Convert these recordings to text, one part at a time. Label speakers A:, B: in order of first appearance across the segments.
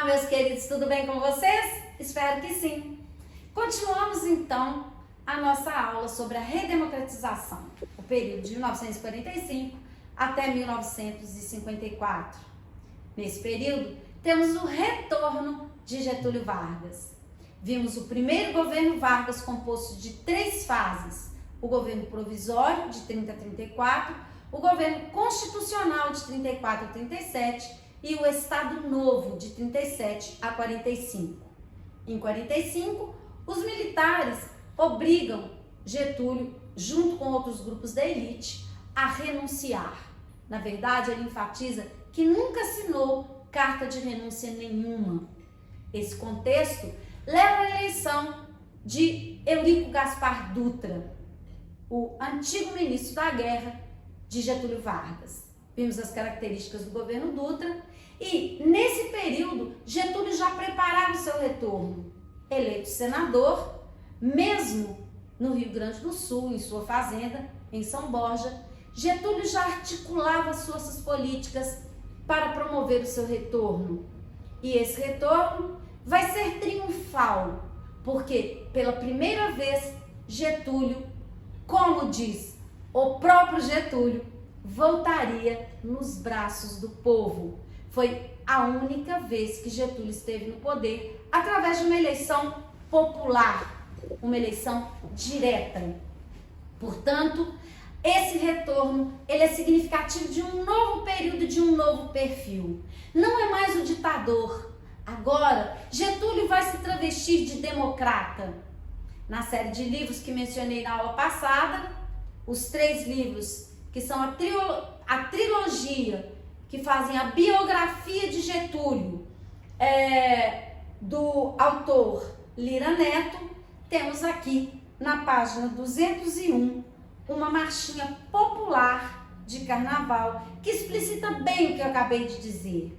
A: Olá, meus queridos, tudo bem com vocês? Espero que sim. Continuamos então a nossa aula sobre a redemocratização, o período de 1945 até 1954. Nesse período, temos o retorno de Getúlio Vargas. Vimos o primeiro governo Vargas composto de 3 fases: o governo provisório de 30 a 34, o governo constitucional de 34 a 37 e o Estado Novo de 37 a 45. Em 45, os militares obrigam Getúlio, junto com outros grupos da elite, a renunciar. Na verdade, ele enfatiza que nunca assinou carta de renúncia nenhuma. Esse contexto leva à eleição de Eurico Gaspar Dutra, o antigo ministro da Guerra de Getúlio Vargas. Vimos as características do governo Dutra e, nesse período, Getúlio já preparava o seu retorno. Eleito senador, mesmo no Rio Grande do Sul, em sua fazenda, em São Borja, Getúlio já articulava as forças políticas para promover o seu retorno. E esse retorno vai ser triunfal, porque pela primeira vez Getúlio, como diz o próprio Getúlio, voltaria nos braços do povo. Foi a única vez que Getúlio esteve no poder através de uma eleição popular, uma eleição direta. Portanto, esse retorno ele é significativo de um novo período, de um novo perfil. Não é mais o ditador. Agora, Getúlio vai se travestir de democrata. Na série de livros que mencionei na aula passada, os 3 livros que são a trilogia que fazem a biografia de Getúlio, do autor Lira Neto, temos aqui na página 201 uma marchinha popular de carnaval que explicita bem o que eu acabei de dizer.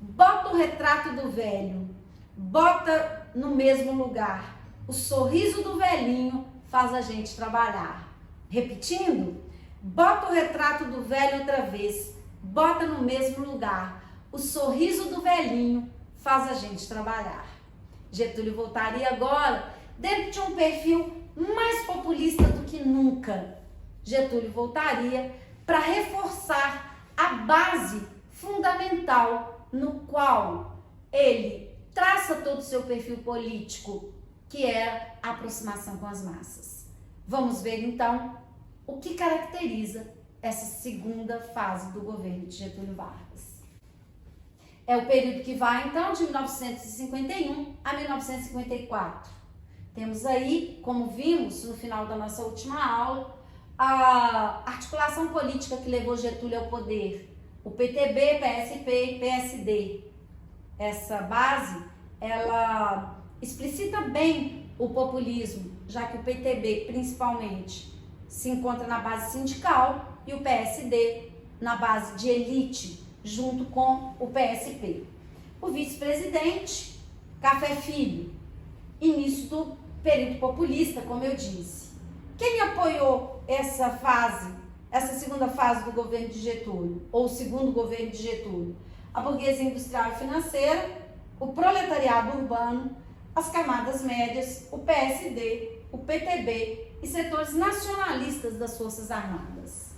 A: Bota o retrato do velho, bota no mesmo lugar, o sorriso do velhinho faz a gente trabalhar. Repetindo, bota o retrato do velho outra vez, bota no mesmo lugar, o sorriso do velhinho faz a gente trabalhar. Getúlio voltaria agora dentro de um perfil mais populista do que nunca. Getúlio voltaria para reforçar a base fundamental no qual ele traça todo o seu perfil político, que é a aproximação com as massas. Vamos ver então o que caracteriza essa segunda fase do governo de Getúlio Vargas. É o período que vai então de 1951 a 1954. Temos aí, como vimos no final da nossa última aula, a articulação política que levou Getúlio ao poder, o PTB, PSP e PSD. Essa base, ela explicita bem o populismo, já que o PTB, principalmente, se encontra na base sindical e o PSD na base de elite, junto com o PSP. O vice-presidente, Café Filho, início do período populista, como eu disse. Quem apoiou essa fase, essa segunda fase do governo de Getúlio, ou o segundo governo de Getúlio? A burguesia industrial e financeira, o proletariado urbano, as camadas médias, o PSD, o PTB e setores nacionalistas das Forças Armadas.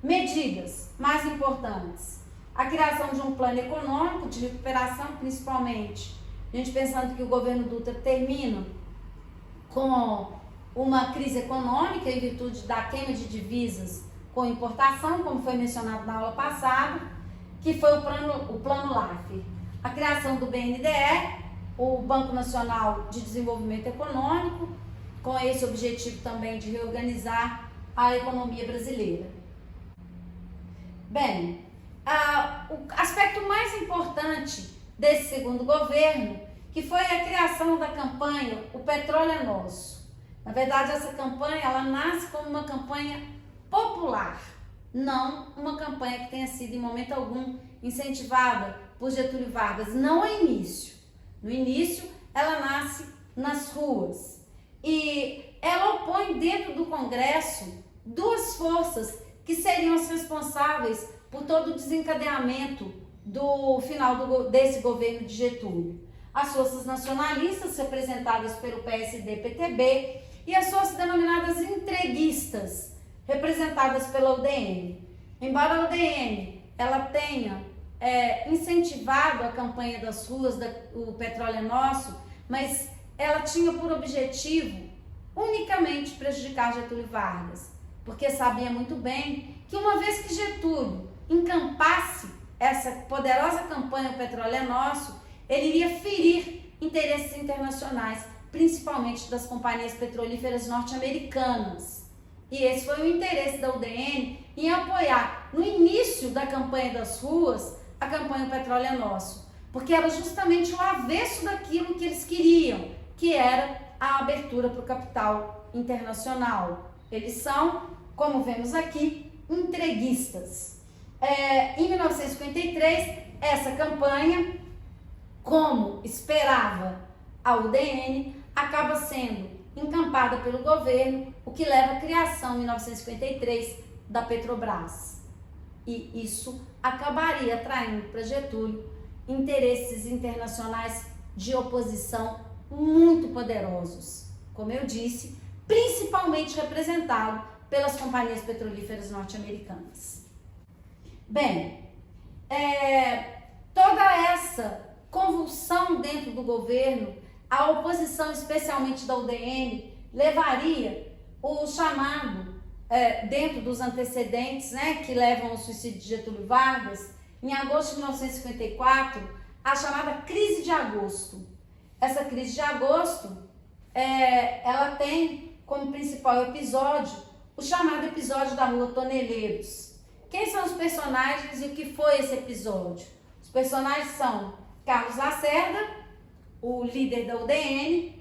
A: Medidas mais importantes: a criação de um plano econômico de recuperação, principalmente, a gente pensando que o governo Dutra termina com uma crise econômica em virtude da queima de divisas com importação, como foi mencionado na aula passada, que foi o plano Laffer. A criação do BNDE, o Banco Nacional de Desenvolvimento Econômico, com esse objetivo também de reorganizar a economia brasileira. Bem, o aspecto mais importante desse segundo governo, que foi a criação da campanha O Petróleo é Nosso. Na verdade, essa campanha, ela nasce como uma campanha popular, não uma campanha que tenha sido, em momento algum, incentivada por Getúlio Vargas, não ao início. No início, ela nasce nas ruas e ela opõe dentro do Congresso 2 forças que seriam as responsáveis por todo o desencadeamento do final desse governo de Getúlio. As forças nacionalistas, representadas pelo PSD-PTB, e as forças denominadas entreguistas, representadas pela UDN. Embora a UDN ela tenha incentivado a campanha das ruas, o petróleo é nosso, mas ela tinha por objetivo unicamente prejudicar Getúlio Vargas, porque sabia muito bem que uma vez que Getúlio encampasse essa poderosa campanha O Petróleo é Nosso, ele iria ferir interesses internacionais, principalmente das companhias petrolíferas norte-americanas. E esse foi o interesse da UDN em apoiar, no início da campanha das ruas, a campanha O Petróleo é Nosso, porque era justamente o avesso daquilo que eles queriam, que era a abertura para o capital internacional. Eles são, como vemos aqui, entreguistas. Em 1953, essa campanha, como esperava a UDN, acaba sendo encampada pelo governo, o que leva à criação, em 1953, da Petrobras. E isso acabaria atraindo para Getúlio interesses internacionais de oposição muito poderosos, como eu disse, principalmente representado pelas companhias petrolíferas norte-americanas. Bem, toda essa convulsão dentro do governo, a oposição, especialmente da UDN, levaria o chamado, dentro dos antecedentes, que levam ao suicídio de Getúlio Vargas, em agosto de 1954, a chamada crise de agosto. Essa crise de agosto, ela tem como principal episódio o chamado episódio da Rua Toneleiros. Quem são os personagens e o que foi esse episódio? Os personagens são Carlos Lacerda, o líder da UDN,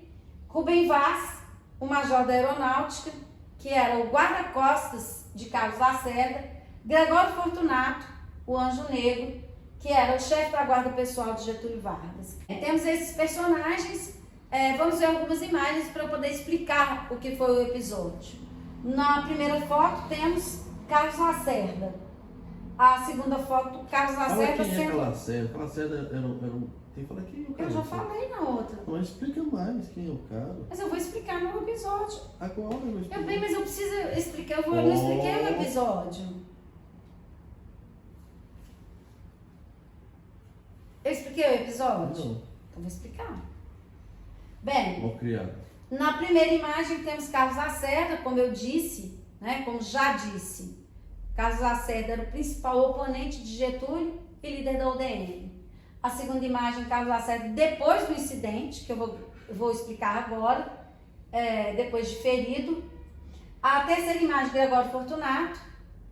A: Rubem Vaz, o major da aeronáutica, que era o guarda-costas de Carlos Lacerda, Gregório Fortunato, o Anjo Negro, que era o chefe da guarda pessoal de Getúlio Vargas. Temos esses personagens, vamos ver algumas imagens para eu poder explicar o que foi o episódio. Na primeira foto temos Carlos Lacerda. A segunda foto, Carlos Lacerda
B: sendo... Quem é Lacerda? Lacerda era um... Quem fala quem é o cara?
A: Eu já falei na outra.
B: Mas explica mais quem é o cara.
A: Mas eu vou explicar no episódio.
B: Agora eu vou explicar.
A: Mas eu preciso explicar, eu não expliquei no episódio. Eu expliquei o episódio?
B: Não.
A: Então vou explicar. Bem,
B: Mal criado.
A: Na primeira imagem temos Carlos Lacerda, como eu disse, como já disse. Carlos Lacerda era o principal oponente de Getúlio e líder da UDN. A segunda imagem, Carlos Lacerda, depois do incidente, que eu vou explicar agora, depois de ferido. A terceira imagem, Gregório Fortunato,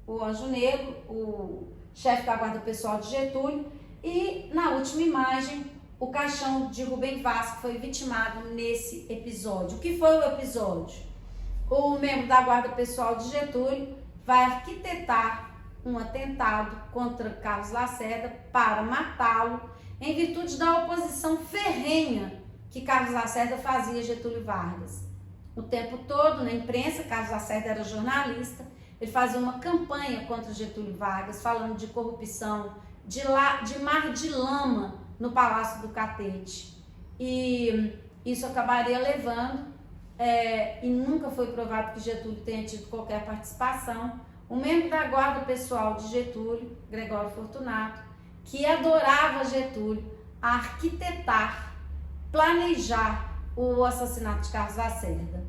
A: o Anjo Negro, o chefe da guarda pessoal de Getúlio. E na última imagem, o caixão de Rubem Vaz, que foi vitimado nesse episódio. O que foi o episódio? O membro da guarda pessoal de Getúlio vai arquitetar um atentado contra Carlos Lacerda para matá-lo, em virtude da oposição ferrenha que Carlos Lacerda fazia a Getúlio Vargas. O tempo todo, na imprensa, Carlos Lacerda era jornalista, ele fazia uma campanha contra Getúlio Vargas, falando de corrupção, de mar de lama no Palácio do Catete. E isso acabaria levando, e nunca foi provado que Getúlio tenha tido qualquer participação, um membro da guarda pessoal de Getúlio, Gregório Fortunato, que adorava Getúlio, a arquitetar, planejar o assassinato de Carlos Lacerda.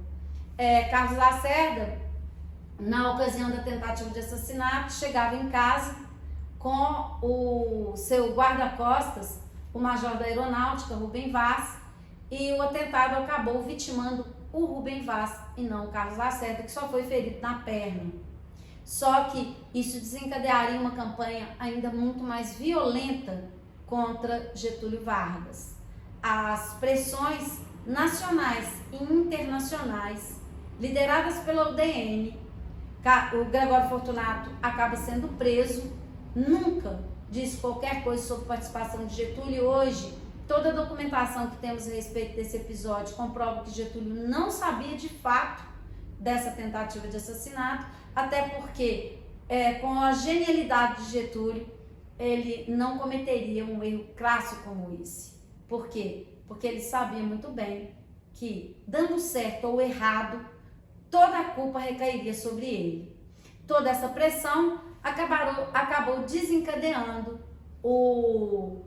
A: Carlos Lacerda, na ocasião da tentativa de assassinato, chegava em casa com o seu guarda-costas, o major da aeronáutica, Rubem Vaz, e o atentado acabou vitimando o Rubem Vaz e não o Carlos Lacerda, que só foi ferido na perna. Só que isso desencadearia uma campanha ainda muito mais violenta contra Getúlio Vargas. As pressões nacionais e internacionais, lideradas pela UDN, o Gregório Fortunato acaba sendo preso, nunca disse qualquer coisa sobre participação de Getúlio. Hoje, toda a documentação que temos a respeito desse episódio comprova que Getúlio não sabia de fato dessa tentativa de assassinato, até porque, com a genialidade de Getúlio, ele não cometeria um erro crasso como esse. Por quê? Porque ele sabia muito bem que, dando certo ou errado, toda a culpa recairia sobre ele. Toda essa pressão acabou desencadeando o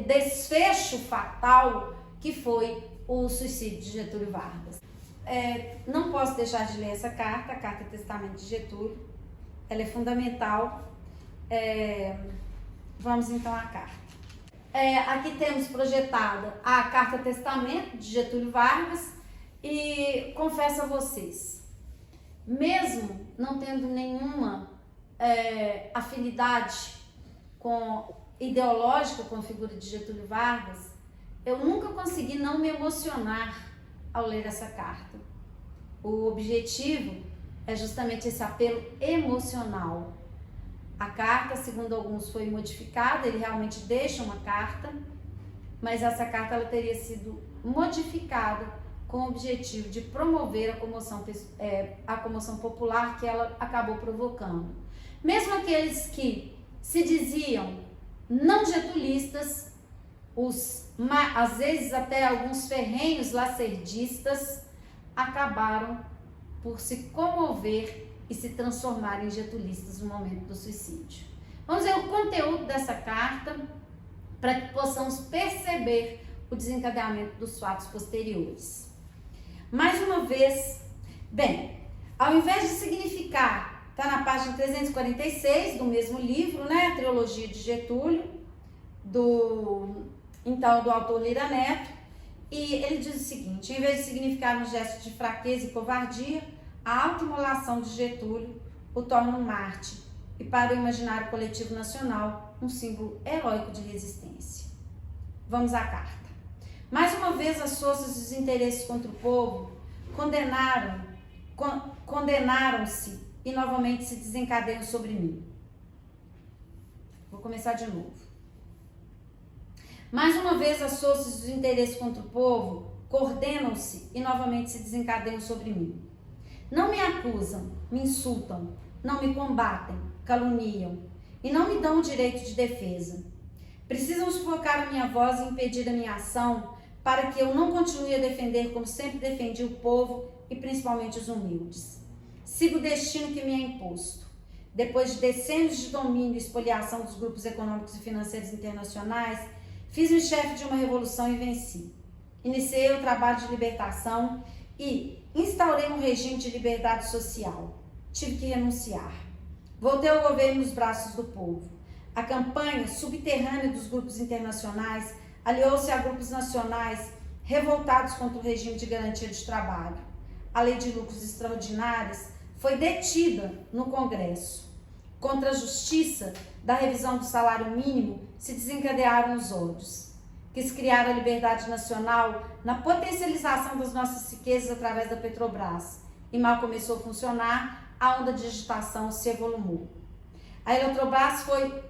A: desfecho fatal que foi o suicídio de Getúlio Vargas. Não posso deixar de ler essa carta, a Carta Testamento de Getúlio. Ela é fundamental. Vamos então à carta. Aqui temos projetada a Carta Testamento de Getúlio Vargas e confesso a vocês, mesmo não tendo nenhuma afinidade ideológica com a figura de Getúlio Vargas, eu nunca consegui não me emocionar ao ler essa carta. O objetivo é justamente esse apelo emocional. A carta, segundo alguns, foi modificada, ele realmente deixa uma carta, mas essa carta ela teria sido modificada com o objetivo de promover a comoção popular que ela acabou provocando. Mesmo aqueles que se diziam não getulistas, às vezes até alguns ferrenhos lacerdistas, acabaram por se comover e se transformarem em getulistas no momento do suicídio. Vamos ver o conteúdo dessa carta para que possamos perceber o desencadeamento dos fatos posteriores. Mais uma vez, ao invés de significar, está na página 346 do mesmo livro, né, a Trilogia de Getúlio, do autor Lira Neto, e ele diz o seguinte: em vez de significar um gesto de fraqueza e covardia, a autoimolação de Getúlio o torna um mártir e, para o imaginário coletivo nacional, um símbolo heróico de resistência. Vamos à carta. Mais uma vez, as forças dos interesses contra o povo condenaram-se e novamente se desencadeiam sobre mim. Vou começar de novo. Mais uma vez, as forças dos interesses contra o povo coordenam-se e novamente se desencadeiam sobre mim. Não me acusam, me insultam, não me combatem, caluniam e não me dão o direito de defesa. Precisam sufocar a minha voz e impedir a minha ação para que eu não continue a defender como sempre defendi o povo e principalmente os humildes. Sigo o destino que me é imposto. Depois de decênios de domínio e espoliação dos grupos econômicos e financeiros internacionais, fiz-me chefe de uma revolução e venci. Iniciei o trabalho de libertação e instaurei um regime de liberdade social. Tive que renunciar. Voltei ao governo nos braços do povo. A campanha subterrânea dos grupos internacionais aliou-se a grupos nacionais revoltados contra o regime de garantia de trabalho. A lei de lucros extraordinários foi detida no Congresso. Contra a justiça da revisão do salário mínimo se desencadearam os ódios. Quis criar a liberdade nacional na potencialização das nossas riquezas através da Petrobras. E mal começou a funcionar, a onda de agitação se evolumou. A Eletrobras foi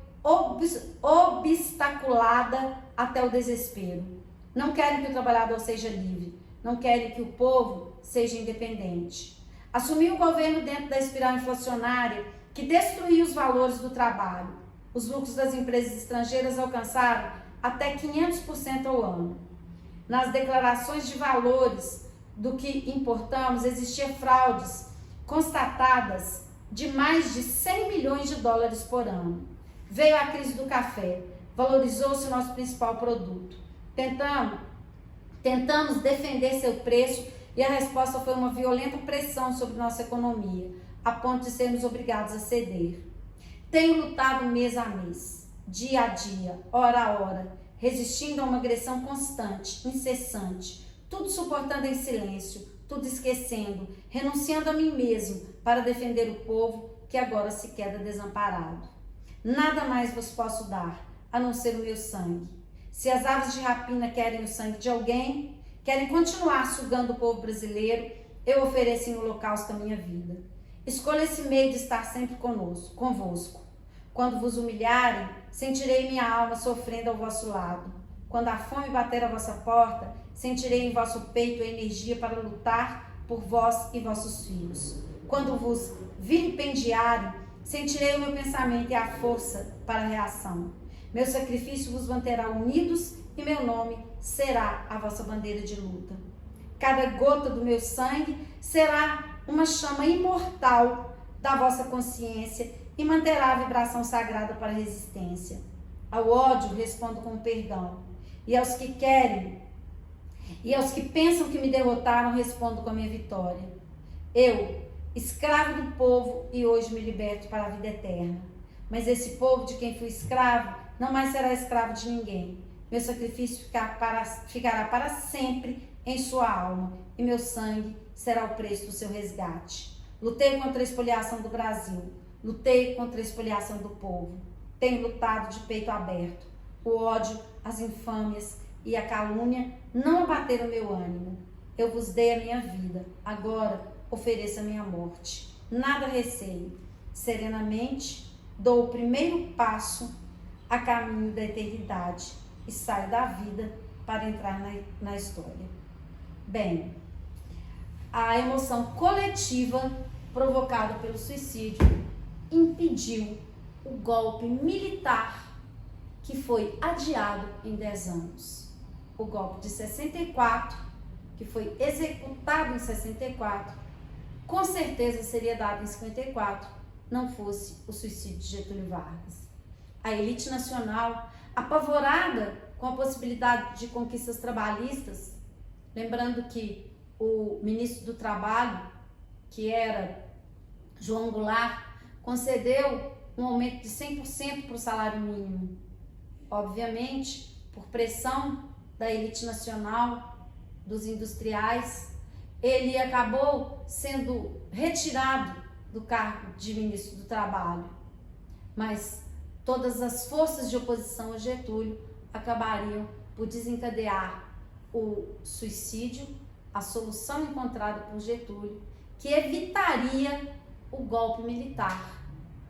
A: obstaculada até o desespero. Não querem que o trabalhador seja livre, não querem que o povo seja independente. Assumiu o governo dentro da espiral inflacionária que destruiu os valores do trabalho. Os lucros das empresas estrangeiras alcançaram até 500% ao ano. Nas declarações de valores do que importamos, existiam fraudes constatadas de mais de 100 milhões de dólares por ano. Veio a crise do café, valorizou-se o nosso principal produto. Tentamos defender seu preço e a resposta foi uma violenta pressão sobre nossa economia, a ponto de sermos obrigados a ceder. Tenho lutado mês a mês, dia a dia, hora a hora, resistindo a uma agressão constante, incessante, tudo suportando em silêncio, tudo esquecendo, renunciando a mim mesmo para defender o povo que agora se queda desamparado. Nada mais vos posso dar, a não ser o meu sangue. Se as aves de rapina querem o sangue de alguém, querem continuar sugando o povo brasileiro, eu ofereço em holocausto a minha vida. Escolha esse meio de estar sempre convosco. Quando vos humilharem, sentirei minha alma sofrendo ao vosso lado. Quando a fome bater à vossa porta, sentirei em vosso peito a energia para lutar por vós e vossos filhos. Quando vos vilipendiarem, sentirei o meu pensamento e a força para a reação. Meu sacrifício vos manterá unidos e meu nome será a vossa bandeira de luta. Cada gota do meu sangue será uma chama imortal da vossa consciência e manterá a vibração sagrada para a resistência. Ao ódio respondo com perdão, e aos que pensam que me derrotaram respondo com a minha vitória. Eu, escravo do povo, e hoje me liberto para a vida eterna. Mas esse povo de quem fui escravo não mais será escravo de ninguém. Meu sacrifício ficará para sempre em sua alma, e meu sangue será o preço do seu resgate. Lutei contra a espoliação do Brasil, lutei contra a espoliação do povo. Tenho lutado de peito aberto. O ódio, as infâmias e a calúnia não abateram meu ânimo. Eu vos dei a minha vida, agora ofereço a minha morte. Nada receio. Serenamente dou o primeiro passo a caminho da eternidade e saio da vida para entrar na história. Bem, a emoção coletiva provocada pelo suicídio impediu o golpe militar que foi adiado em 10 anos. O golpe de 64, que foi executado em 64, com certeza seria dado em 54, não fosse o suicídio de Getúlio Vargas. A elite nacional, apavorada com a possibilidade de conquistas trabalhistas, lembrando que o ministro do Trabalho, que era João Goulart, concedeu um aumento de 100% para o salário mínimo. Obviamente, por pressão da elite nacional, dos industriais, ele acabou sendo retirado do cargo de ministro do Trabalho. Mas todas as forças de oposição a Getúlio acabariam por desencadear o suicídio, a solução encontrada por Getúlio, que evitaria o golpe militar,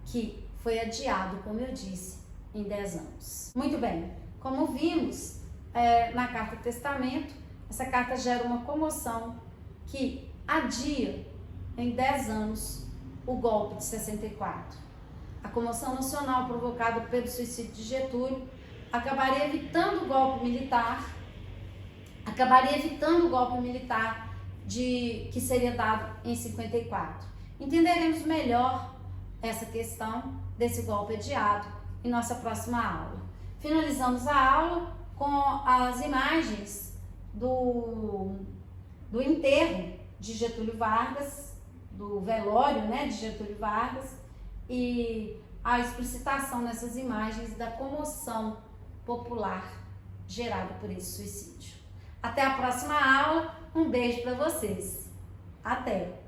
A: que foi adiado, como eu disse, em 10 anos. Muito bem, como vimos na Carta Testamento, essa carta gera uma comoção que adia em 10 anos o golpe de 64. A comoção nacional provocada pelo suicídio de Getúlio acabaria evitando o golpe militar, que seria dado em 54. Entenderemos melhor essa questão desse golpe adiado em nossa próxima aula. Finalizamos a aula com as imagens do enterro de Getúlio Vargas, do velório, de Getúlio Vargas, e a explicitação nessas imagens da comoção popular gerada por esse suicídio. Até a próxima aula, um beijo para vocês. Até!